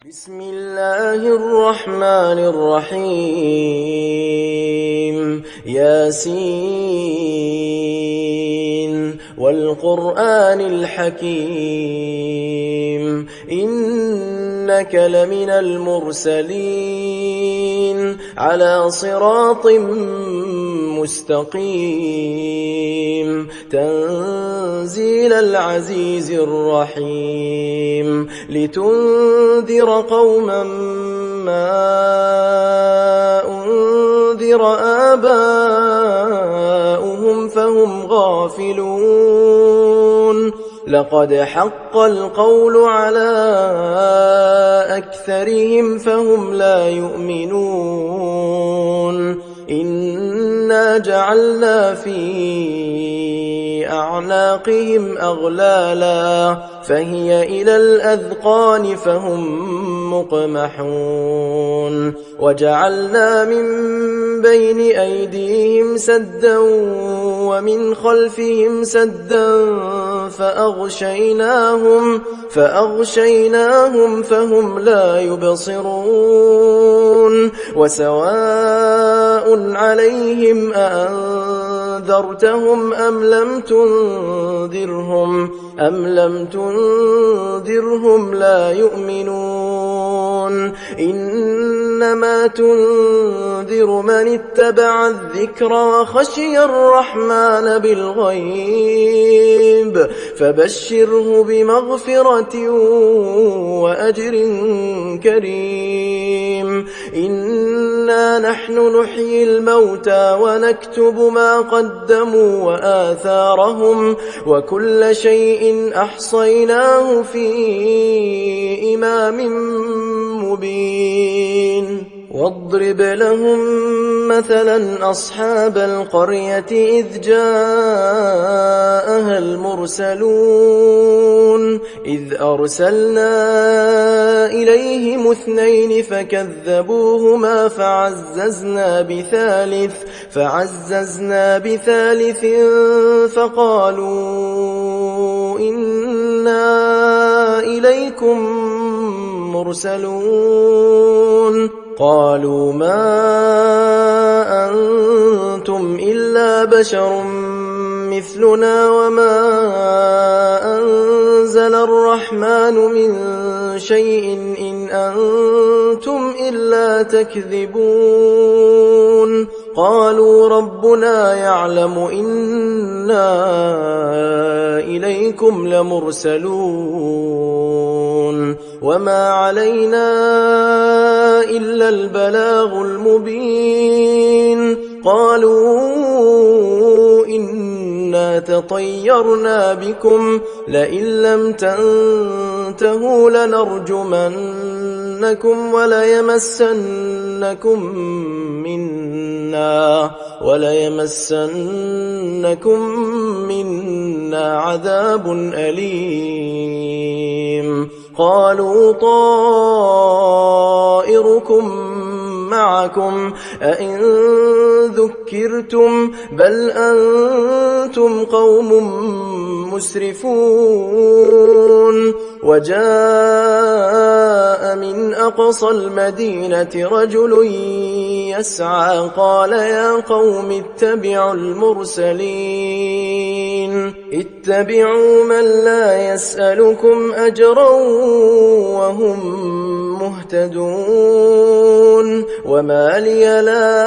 بسم الله الرحمن الرحيم ياسين والقرآن الحكيم إنك لمن المرسلين على صراط مستقيم تنزيل العزيز الرحيم لتنذر قوما ما أنذر آباؤهم فهم غافلون لقد حق القول على أكثرهم فهم لا يؤمنون إنا جعلنا في أعناقهم أغلالا فهي إلى الأذقان فهم مقمحون وجعلنا من بين أيديهم سدا ومن خلفهم سدا فأغشيناهم فهم لا يبصرون وسواء عليهم أأنذرتهم أم لم تنذرهم لا يؤمنون إنما تنذر من اتبع الذكر وخشي الرحمن بالغيب فبشره بمغفرة وأجر كريم إنا نحن نحيي الموتى ونكتب ما قدموا وآثارهم وكل شيء أحصيناه في إمام مبين واضرب لهم مثلا أصحاب القرية إذ جاءها المرسلون إذ أرسلنا إليهم 2 فكذبوهما فعززنا بثالث فقالوا إنا إليكم مرسلون قالوا ما أنتم إلا بشر مثلنا وما أنزل الرحمن من شيء إن أنتم إلا تكذبون قالوا ربنا يعلم إنا إليكم لمرسلون وما علينا إلا البلاغ المبين قالوا إنا تطيرنا بكم لئن لم تنتهوا لنرجمنكم وليمسنكم منا عذاب أليم قالوا طائركم معكم أئن ذكرتم بل أنتم قوم مسرفون وجاء من أقصى المدينة رجل يسعى قال يا قوم اتبعوا من لا يسألكم أجرا وهم مهتدون وما لي لا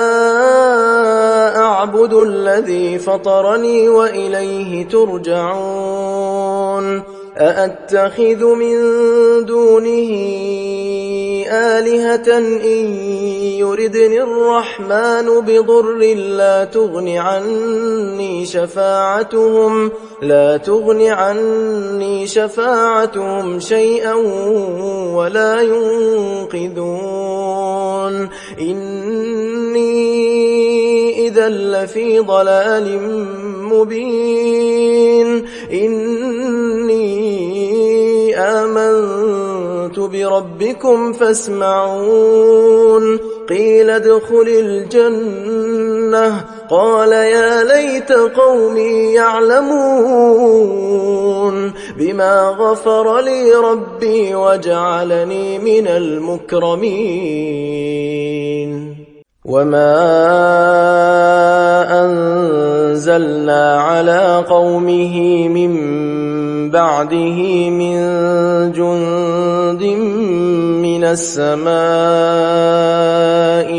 أعبد الذي فطرني وإليه ترجعون أأتخذ من دونه آلهة إن يردني الرحمن بضر لا تغن عني شفاعتهم شيئا ولا ينقذون إني إذا لفي ضلال مبين إني آمنت بربكم فاسمعون قيل ادخل الجنة قال يا ليت قومي يعلمون بما غفر لي ربي وجعلني من المكرمين وما أنزلنا على قومه من بعده من جند من السماء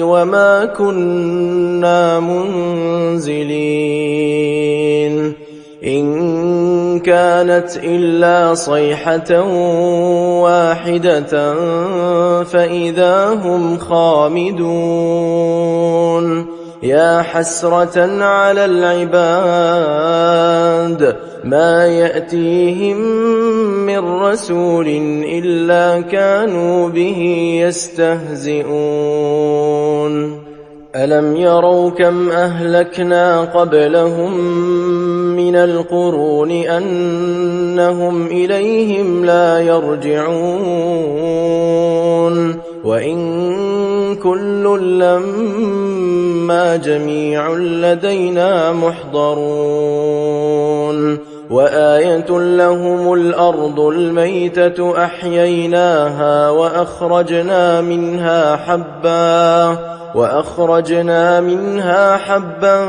وما كنا منزلين إن كانت إلا صيحة واحدة فإذا هم خامدون يا حسرة على العباد ما يأتيهم من رسول إلا كانوا به يستهزئون ألم يروا كم أهلكنا قبلهم من القرون أنهم إليهم لا يرجعون وإن كل لما جميع لدينا محضرون وآية لهم الأرض الميتة أحييناها وأخرجنا منها حبا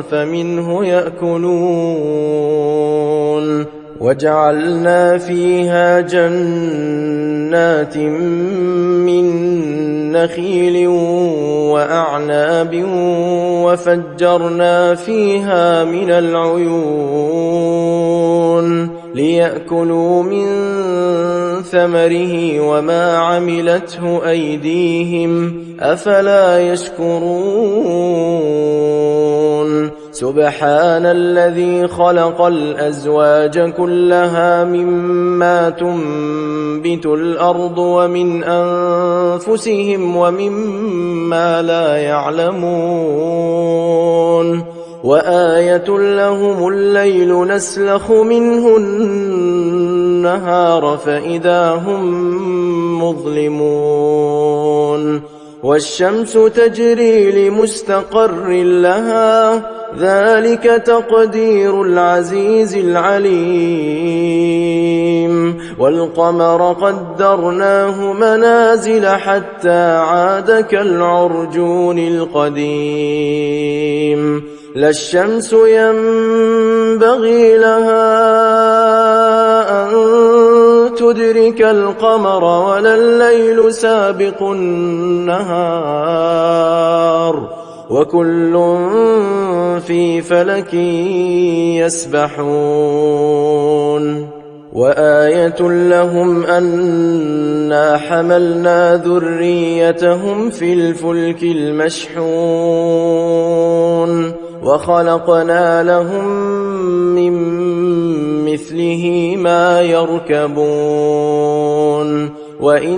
فمنه يأكلون وجعلنا فيها جنات من نخيل وأعناب وفجرنا فيها من العيون ليأكلوا من ثمره وما عملته أيديهم أفلا يشكرون سبحان الذي خلق الأزواج كلها مما تنبت الأرض ومن أنفسهم ومما لا يعلمون وآية لهم الليل نسلخ منه النهار فإذا هم مظلمون والشمس تجري لمستقر لها ذلك تقدير العزيز العليم والقمر قدرناه منازل حتى عاد كالعرجون القديم لا الشمس ينبغي لها أن تدرك القمر ولا الليل سابق النهار وكل في فلك يسبحون وآية لهم أنا حملنا ذريتهم في الفلك المشحون وخلقنا لهم من مثله ما يركبون وإن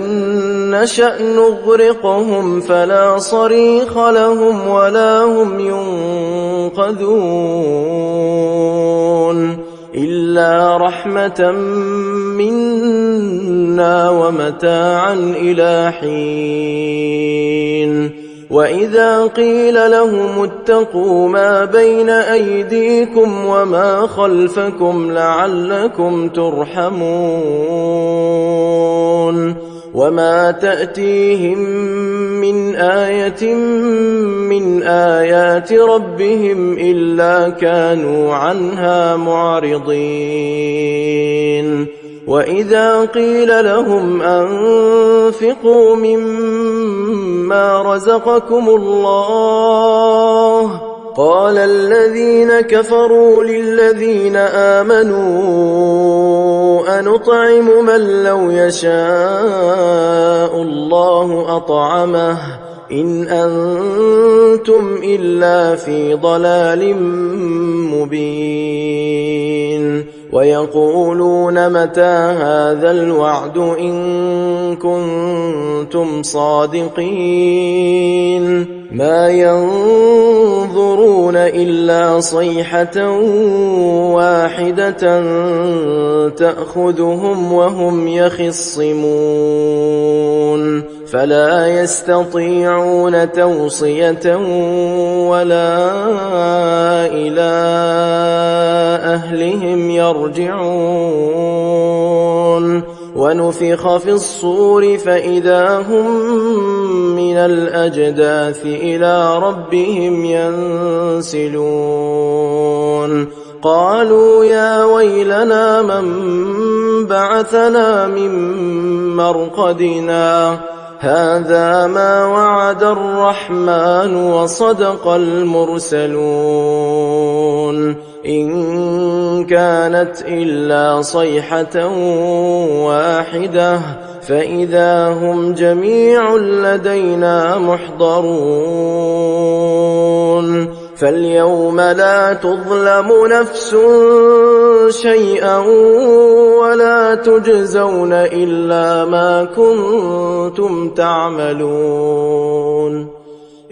نشأ نغرقهم فلا صريخ لهم ولا هم ينقذون إلا رحمة منا ومتاعا إلى حين وإذا قيل لهم اتقوا ما بين أيديكم وما خلفكم لعلكم ترحمون وما تأتيهم من آية من آيات ربهم إلا كانوا عنها معرضين وإذا قيل لهم أنفقوا مما رزقكم الله قال الذين كفروا للذين آمنوا أنطعم من لو يشاء الله أطعمه إن أنتم إلا في ضلال مبين ويقولون متى هذا الوعد إن كنتم صادقين ما ينظرون إلا صيحة واحدة تأخذهم وهم يخصمون فلا يستطيعون توصية ولا إلى أهلهم يرجعون ونفخ في الصور فإذا هم من الأجداث إلى ربهم ينسلون قالوا يا ويلنا من بعثنا من مرقدنا هذا ما وعد الرحمن وصدق المرسلون إن كانت إلا صيحة واحدة فإذا هم جميع لدينا محضرون فاليوم لا تظلم نفس شيئا ولا تجزون إلا ما كنتم تعملون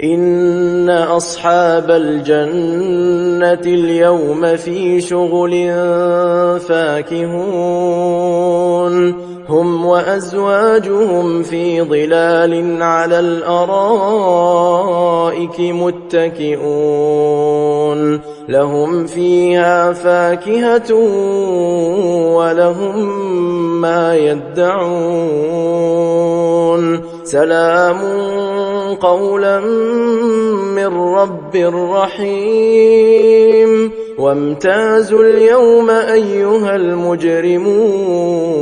إن أصحاب الجنة اليوم في شغل فاكهون هم وأزواجهم في ظلال على الأرائك متكئون لهم فيها فاكهة ولهم ما يدعون سلام قولا من رب رحيم وامتازوا اليوم أيها المجرمون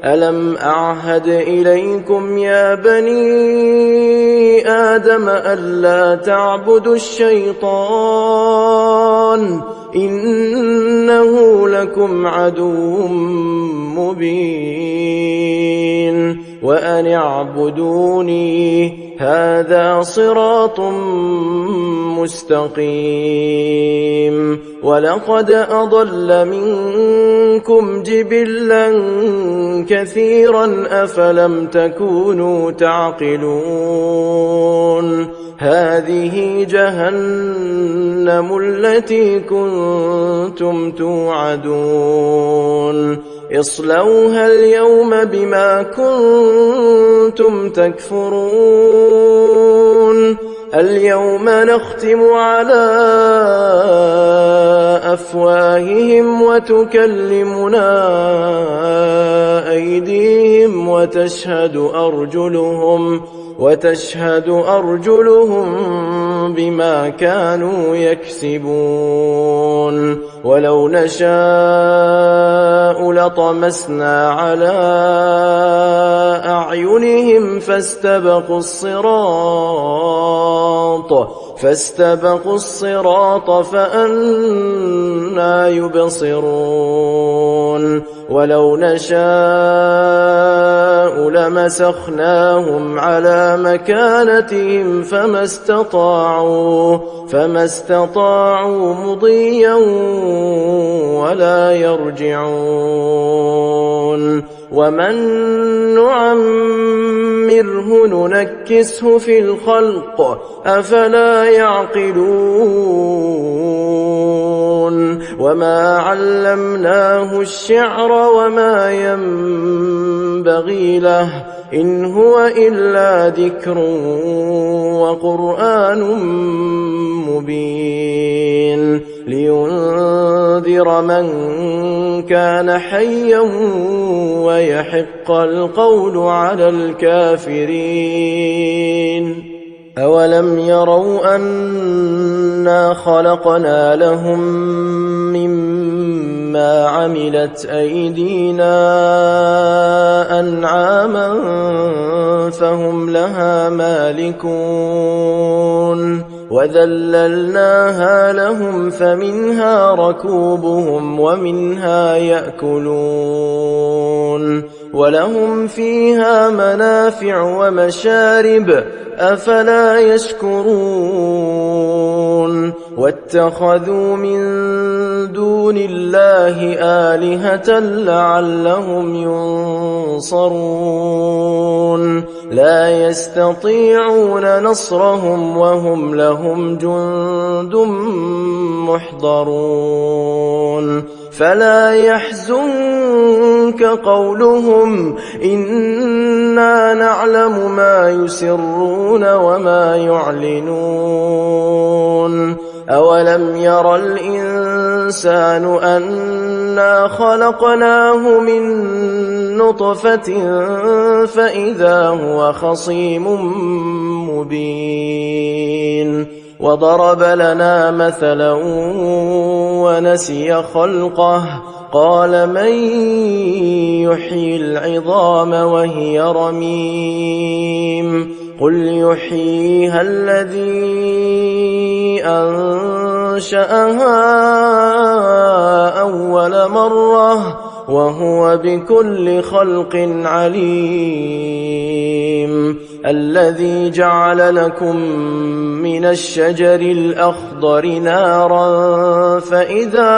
ألم أعهد إليكم يا بني آدم ألا تعبدوا الشيطان إنه لكم عدو مبين وأن اعبدوني هذا صراط مستقيم ولقد أضل منكم جبلا كثيرا أفلم تكونوا تعقلون هذه جهنم التي كنتم توعدون اصلوها اليوم بما كنتم تكفرون اليوم نختم على أفواههم وتكلمنا أيديهم وتشهد أرجلهم بما كانوا يكسبون ولو نشاء لطمسنا على أعينهم فاستبقوا الصراط فأنى يبصرون ولو نشاء لمسخناهم على مكانتهم فما استطاعوا مضيا ولا يرجعون ومن نعمره ننكسه في الخلق أفلا يعقلون وما علمناه الشعر وما ينبغي له إن هو إلا ذكر وقرآن مبين لينذر من كان حيا ويحق القول على الكافرين أولم يروا أنا خلقنا لهم مما عملت أيدينا أنعاما فهم لها مالكون وذللناها لهم فمنها ركوبهم ومنها يأكلون ولهم فيها منافع ومشارب أفلا يشكرون واتخذوا من دون الله آلهة لعلهم ينصرون لا يستطيعون نصرهم وهم لهم جند محضرون فلا يحزنك قولهم إنا نعلم ما يسرون وما يعلنون أولم ير الإنسان أنا خلقناه من نطفة فإذا هو خصيم مبين وضرب لنا مثلا ونسي خلقه قال من يحيي العظام وهي رميم قل يحييها الذي أنشأها أول مرة وهو بكل خلق عليم الذي جعل لكم من الشجر الأخضر نارا فإذا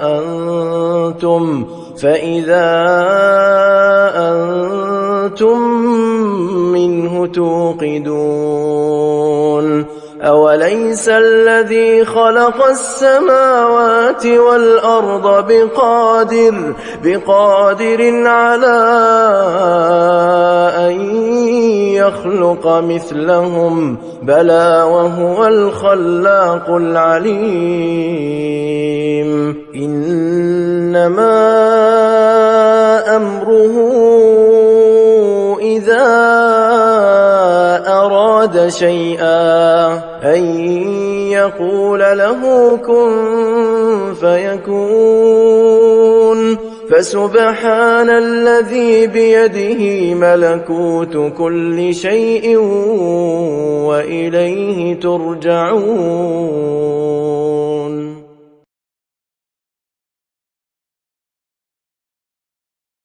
أنتم منه توقدون أوليس الذي خلق السماوات والأرض بقادر على أن يخلق مثلهم بلى وهو الخلاق العليم إنما أمره إذا أراد شيئا أن يقول له كن فيكون فسبحان الذي بيده ملكوت كل شيء وإليه ترجعون